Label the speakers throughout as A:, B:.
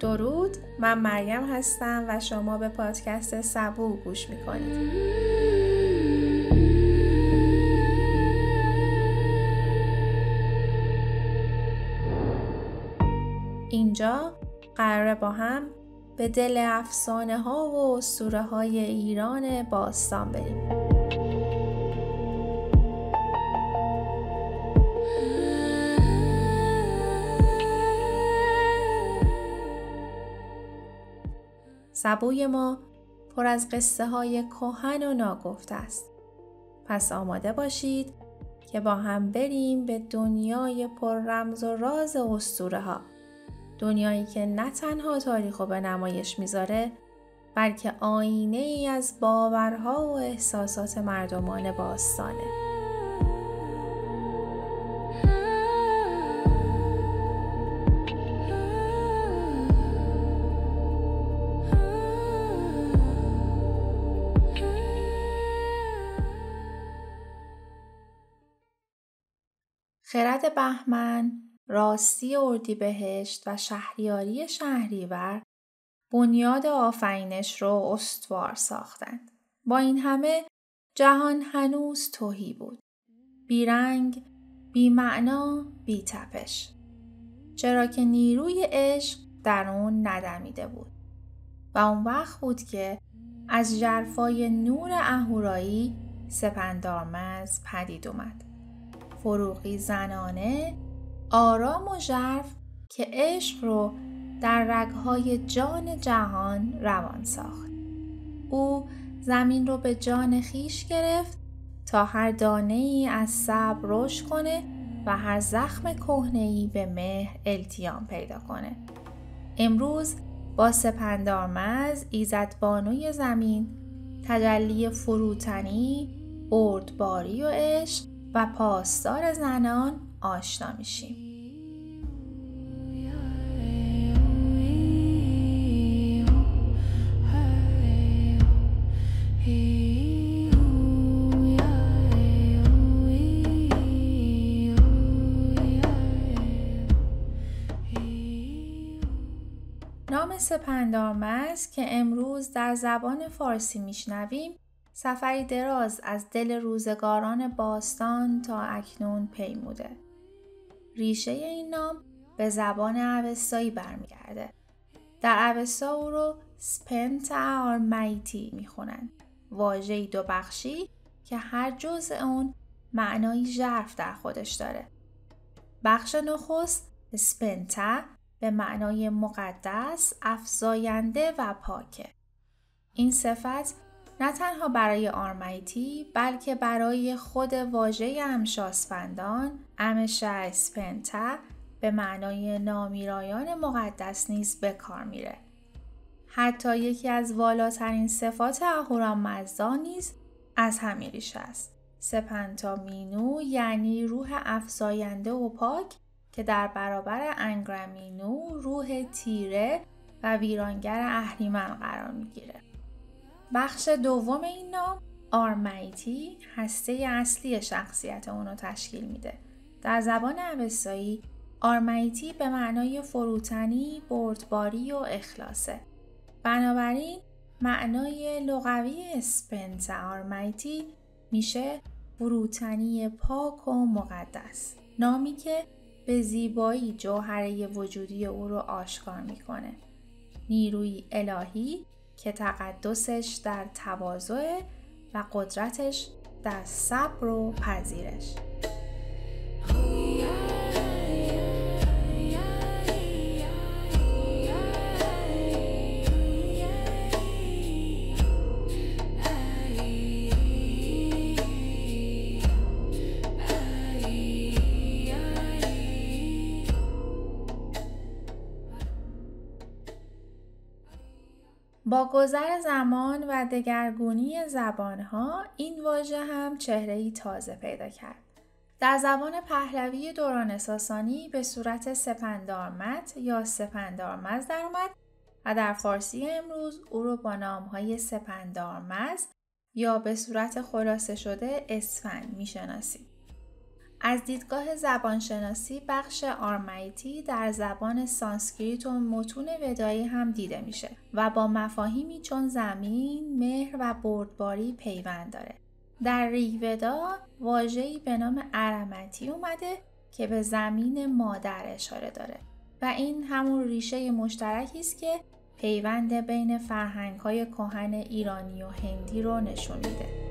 A: درود، من مریم هستم و شما به پادکست سبو گوش میکنید. اینجا قراره با هم به دل افسانه ها و اسطوره های ایران باستان بریم. سبوی ما پر از قصه های کهن و ناگفته است. پس آماده باشید که با هم بریم به دنیای پر رمز و راز اسطوره ها. دنیایی که نه تنها تاریخو به نمایش میذاره، بلکه آینه ای از باورها و احساسات مردمان باستانه. خرد بهمن، راستی اردیبهشت و شهریاری شهریور بنیاد آفرینش رو استوار ساختند. با این همه جهان هنوز تهی بود. بیرنگ، بی معنا، بی تپش. چرا که نیروی عشق در اون ندمیده بود. و اون وقت بود که از ژرفای نور اهورایی سپندارمز پدید اومد. فروغی زنانه، آرام و ژرف که عشق رو در رگهای جان جهان روان ساخت. او زمین رو به جان خیش گرفت تا هر دانه‌ای از صبر رشد کنه و هر زخم کهنه‌ای به مهر التیام پیدا کنه. امروز با سپندارمز، ایزدبانوی زمین، تجلی فروتنی، بردباری و عشق و پاسدار زنان آشنا میشیم. نام سپندارمز که امروز در زبان فارسی میشنویم، سفری دراز از دل روزگاران باستان تا اکنون پیموده. ریشه این نام به زبان اوستایی برمیگرده. در اوستا او رو سپنتا آرمایتی میخونن. واژه‌ای دو بخشی که هر جزء اون معنایی ژرف در خودش داره. بخش نخست سپنتا به معنای مقدس، افزاینده و پاکه. این صفت نه تنها برای آرمایتی بلکه برای خود واژه امشاسپندان، امشا سپنتا به معنای نامیرایان مقدس نیز به کار میره. حتی یکی از والاترین صفات اهورامزدا نیز از همین ریشه است. سپنتا مینو یعنی روح افزاینده و پاک که در برابر انگرامینو روح تیره و ویرانگر اهریمن قرار میگیره. بخش دوم این نام آرمایتی هسته اصلی شخصیت اونو تشکیل میده. در زبان اوستایی آرمایتی به معنای فروتنی، بردباری و اخلاصه. بنابراین معنای لغوی اسپنتا آرمایتی میشه فروتنی پاک و مقدس. نامی که به زیبایی جوهره وجودی او رو آشکار میکنه. نیروی الهی که تقدسش در تواضع و قدرتش در صبر و پذیرش. با گذر زمان و دگرگونی زبانها این واژه هم چهره‌ای تازه پیدا کرد. در زبان پهلوی دوران ساسانی به صورت سپندارمت یا سپندارمز در اومد و در فارسی امروز او رو با نام‌های سپندارمز یا به صورت خلاصه شده اسفند میشناسیم. از دیدگاه زبانشناسی بخش آرمایتی در زبان سانسکریت و متون ودایی هم دیده میشه و با مفاهیمی چون زمین، مهر و بردباری پیوند داره. در ریگودا واژه‌ای به نام ارمتی اومده که به زمین مادر اشاره داره و این همون ریشه مشترکی است که پیوند بین فرهنگ‌های کهن ایرانی و هندی رو نشون میده.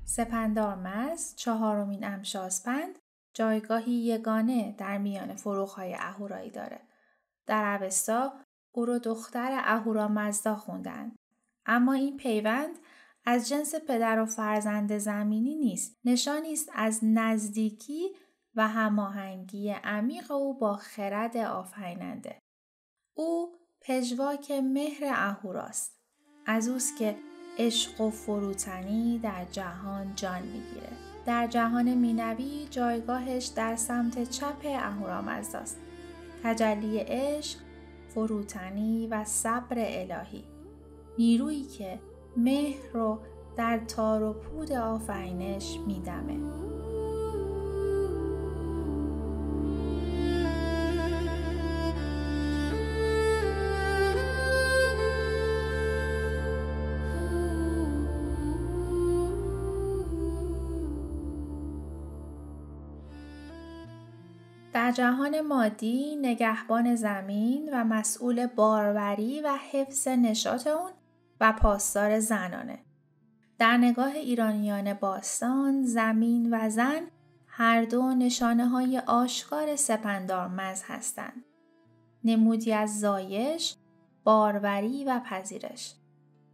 A: سپندارمز، چهارمین امشاسپند، جایگاهی یگانه در میان فروغ‌های اهورایی داره. در اوستا او رو دختر اهورامزدا خوندن. اما این پیوند از جنس پدر و فرزند زمینی نیست. نشانی است از نزدیکی و هماهنگی عمیق او با خرد آفریننده. او پژواک مهر اهوراست. از اوست که عشق و فروتنی در جهان جان میگیره. در جهان مینوی جایگاهش در سمت چپ اهورامزداست. تجلی عشق، فروتنی و صبر الهی. نیرویی که مهر رو در تار و پود آفرینش میدمه. در جهان مادی نگهبان زمین و مسئول باروری و حفظ نشاط اون و پاسدار زنانه. در نگاه ایرانیان باستان زمین و زن هر دو نشانه‌های آشکار سپندارمز هستند. نمودی از زایش، باروری و پذیرش.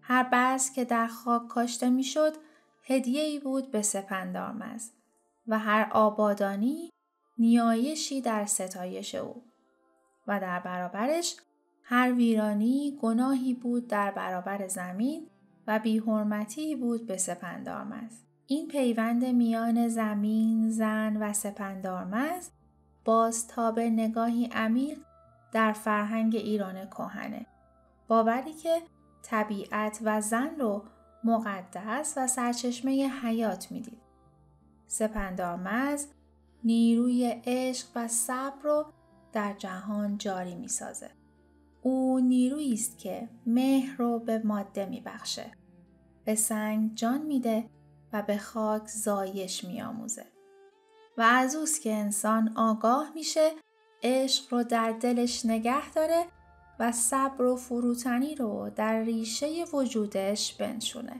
A: هر بذر که در خاک کاشته میشد هدیه‌ای بود به سپندارمز و هر آبادانی نیایشی در ستایش او و در برابرش هر ویرانی گناهی بود در برابر زمین و بی‌حرمتی بود به سپندارمز. این پیوند میان زمین، زن و سپندارمز بازتاب نگاهی عمیق در فرهنگ ایران کهنه. باوری که طبیعت و زن رو مقدس و سرچشمه حیات میدید. سپندارمز نیروی عشق و صبر رو در جهان جاری می سازه. او نیرویی است که مهر رو به ماده می بخشه. به سنگ جان میده و به خاک زایش می آموزه. و از اوست که انسان آگاه میشه عشق رو در دلش نگه داره و صبر و فروتنی رو در ریشه وجودش بنشونه.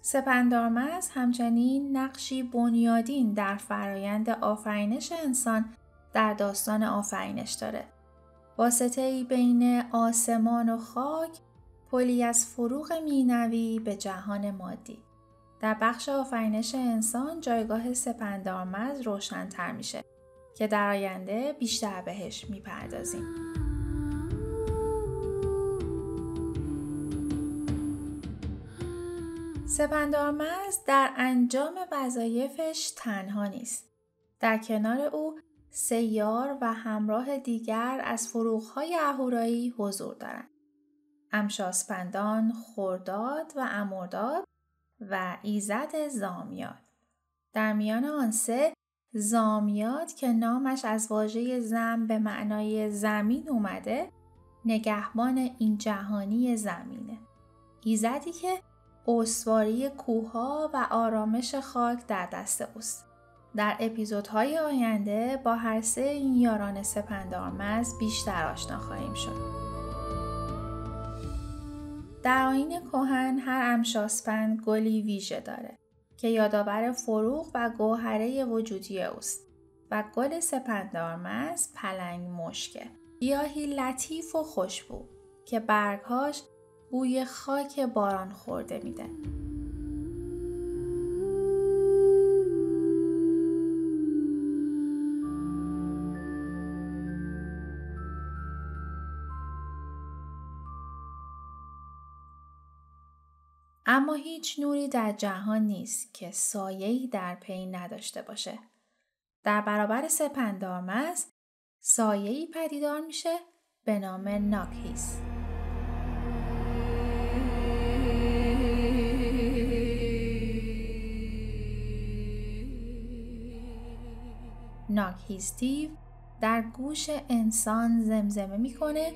A: سپندارمز همچنین نقشی بنیادین در فرایند آفرینش انسان در داستان آفرینش داره. واسطه‌ای بین آسمان و خاک، پلی از فروغ مینوی به جهان مادی. در بخش آفرینش انسان جایگاه سپندارمز روشن‌تر میشه که در آینده بیشتر بهش میپردازیم. سپندارمز در انجام وظایفش تنها نیست. در کنار او سیار و همراه دیگر از فروغ‌های اهورایی حضور دارند. امشاسپندان، خرداد و امرداد و ایزد زامیاد. در میان آن سه زامیاد که نامش از واژه زم به معنای زمین اومده، نگهبان این جهانی زمینه. ایزدی که استواری کوه‌ها و آرامش خاک در دست اوست. در اپیزودهای آینده با هر سه این یاران سپندارمز بیشتر آشنا خواهیم شد. در آیین کهن هر امشاسپند گلی ویژه داره که یادآور فروغ و گوهره وجودی اوست و گل سپندارمز پلنگ مشکه، گیاهی لطیف و خوشبو که برگهاش بوی خاک باران خورده میده. اما هیچ نوری در جهان نیست که سایه‌ای در پی نداشته باشه. در برابر سپندارمز سایه‌ای پدیدار میشه به نام ناکهیس. ناکهیستیو در گوش انسان زمزمه میکنه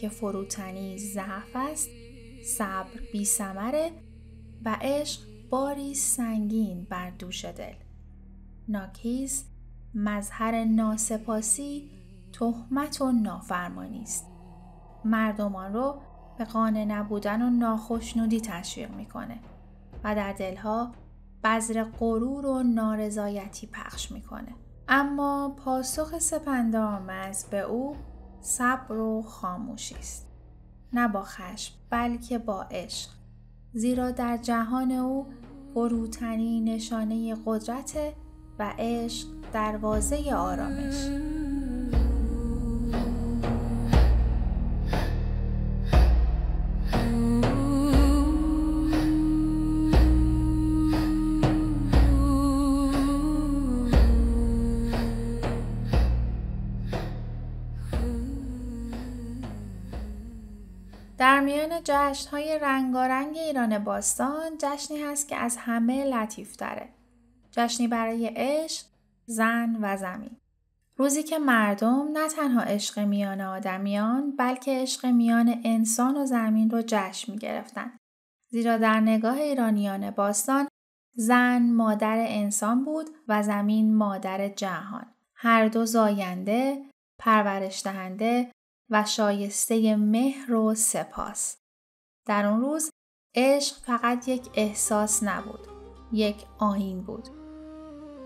A: که فروتنی ضعف است، صبر بی ثمره و عشق باری سنگین بر دوش دل. ناکهیس مظهر ناسپاسی، تهمت و نافرمانی است. مردمان رو به قانع نبودن و ناخشنودی تشویق میکنه و در دلها بذر غرور و نارضایتی پخش میکنه. اما پاسخ سپندارمز به او صبر و خاموشی است. نه با خشم بلکه با عشق. زیرا در جهان او فروتنی نشانه قدرت و عشق دروازه آرامش. در میان جشن‌های رنگارنگ ایران باستان جشنی هست که از همه لطیف‌تره. جشنی برای عشق، زن و زمین. روزی که مردم نه تنها عشق میان آدمیان بلکه عشق میان انسان و زمین رو جشن می‌گرفتن. زیرا در نگاه ایرانیان باستان زن مادر انسان بود و زمین مادر جهان. هر دو زاینده، پرورش دهنده و شایسته مهر و سپاس. در اون روز عشق فقط یک احساس نبود، یک آیین بود.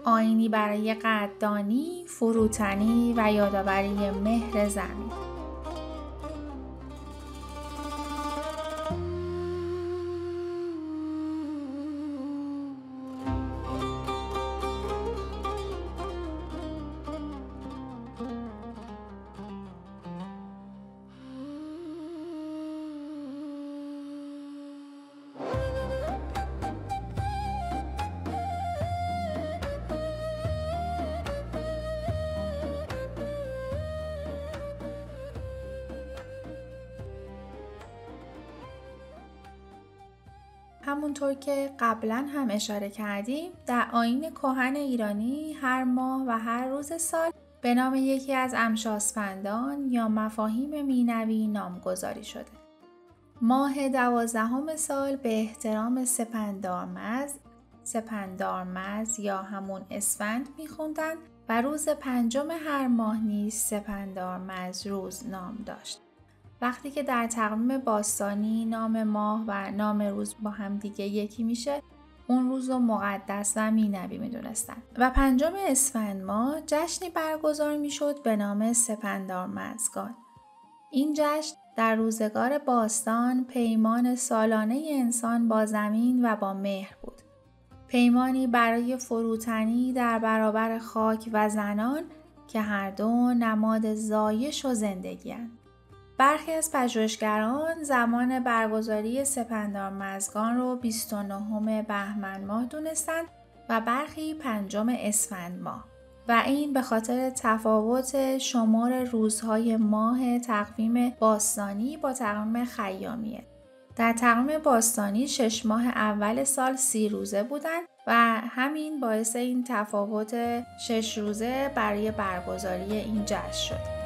A: آیینی برای قدردانی، فروتنی و یادآوری مهر زمین. همونطور که قبلا هم اشاره کردیم در آیین کهن ایرانی هر ماه و هر روز سال به نام یکی از امشاسپندان یا مفاهیم مینوی نامگذاری شده. ماه 12 سال به احترام سپندارمز یا همون اسفند میخوندن و روز 5 هر ماه نیز سپندارمز روز نام داشت. وقتی که در تقویم باستانی نام ماه و نام روز با هم دیگه یکی میشه، اون روز رو مقدس و مینوی میدونستن. و 5 اسفند ماه جشنی برگزار میشد به نام سپندارمزگان. این جشن در روزگار باستان پیمان سالانه انسان با زمین و با مهر بود. پیمانی برای فروتنی در برابر خاک و زنان که هر دو نماد زایش و زندگی هستند. برخی از پژوهشگران زمان برگزاری سپندارمزگان رو 29 بهمن ماه دونستند و برخی 5 اسفند ماه و این به خاطر تفاوت شمار روزهای ماه تقویم باستانی با تقویم خیامیه. در تقویم باستانی 6 ماه اول سال 30 روزه بودند و همین باعث این تفاوت 6 روزه برای برگزاری این جشن شد.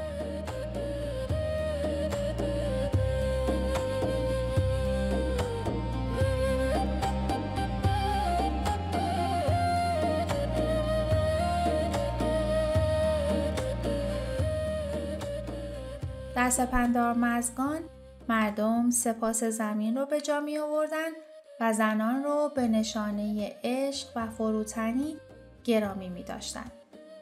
A: در سپندارمزگان مردم سپاس زمین رو به جا می آوردن و زنان رو به نشانه عشق و فروتنی گرامی می داشتن.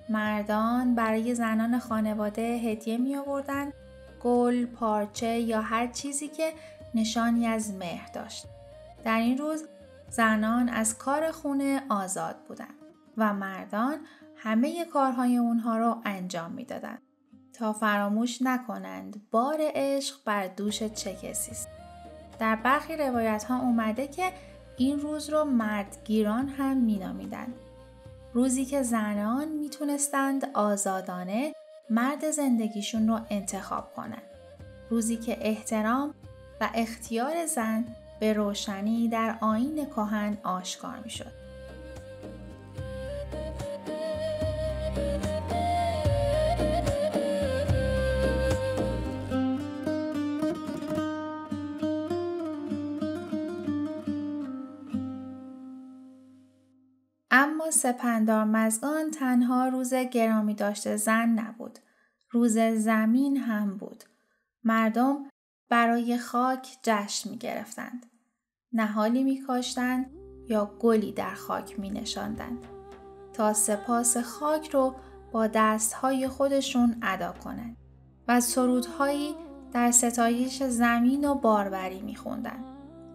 A: مردان برای زنان خانواده هدیه می آوردن، گل، پارچه یا هر چیزی که نشانی از مهر داشت. در این روز زنان از کار خونه آزاد بودند و مردان همه کارهای اونها رو انجام می دادن. تا فراموش نکنند بار عشق بر دوش چه کسی است. در برخی روایت ها اومده که این روز رو مردگیران هم مینامیدند. روزی که زنان میتونستند آزادانه مرد زندگیشون رو انتخاب کنند. روزی که احترام و اختیار زن به روشنی در آیین کهن آشکار میشد. سپندارمزگان تنها روز گرامی داشته زن نبود. روز زمین هم بود. مردم برای خاک جشن می گرفتند. نهالی می کاشتند یا گلی در خاک می نشاندند تا سپاس خاک رو با دستهای خودشون ادا کنند و سرودهایی در ستایش زمین و باروری می خوندند.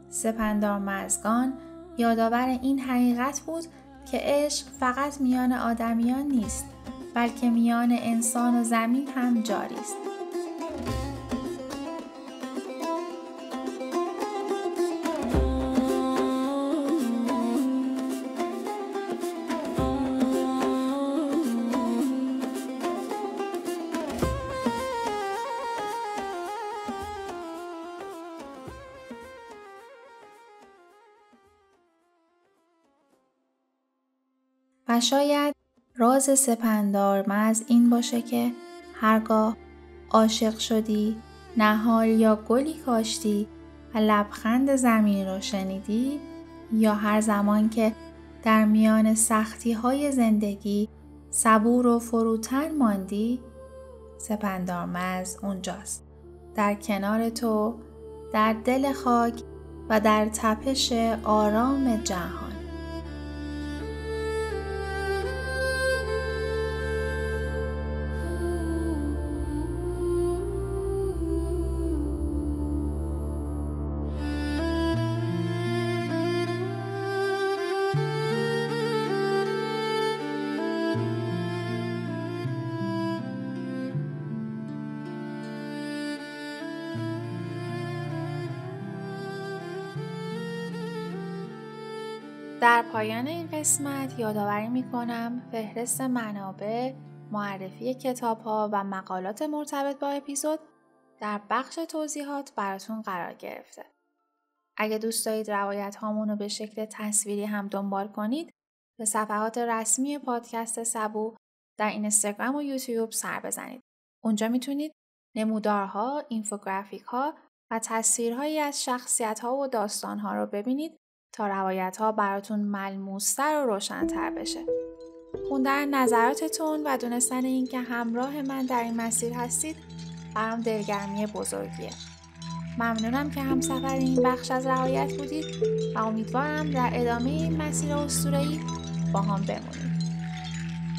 A: سپندارمزگان یادآور این حقیقت بود که عشق فقط میان آدمیان نیست، بلکه میان انسان و زمین هم جاری است. و شاید راز سپندارمز این باشه که هرگاه عاشق شدی، نهال یا گلی کاشتی و لبخند زمین رو شنیدی، یا هر زمان که در میان سختی‌های زندگی صبور و فروتن ماندی، سپندارمز اونجاست، در کنار تو، در دل خاک و در تپش آرام جهان. در پایان این قسمت یادآوری می‌کنم فهرست منابع، معرفی کتاب‌ها و مقالات مرتبط با اپیزود در بخش توضیحات براتون قرار گرفته. اگه دوست دارید روایت هامون رو به شکل تصویری هم دنبال کنید، به صفحات رسمی پادکست سبو در اینستاگرام و یوتیوب سر بزنید. اونجا میتونید نمودارها، اینفوگرافیک‌ها و تصویرهایی از شخصیت‌ها و داستان‌ها رو ببینید تا روایت‌ها براتون ملموس‌تر و روشن‌تر بشه. خوندن نظراتتون و دونستن این که همراه من در این مسیر هستید برام دلگرمی بزرگیه. ممنونم که همسفر این بخش از روایت بودید و امیدوارم در ادامه این مسیر اسطوره‌ای با هم بمونید.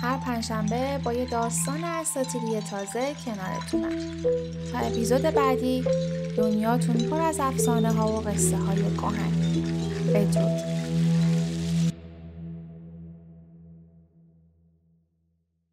A: هر پنجشنبه با یه داستان اساطیری تازه کنارتونم. تا اپیزود بعدی دنیاتون پر از افسانه ها و قصه های کهن. بدرود.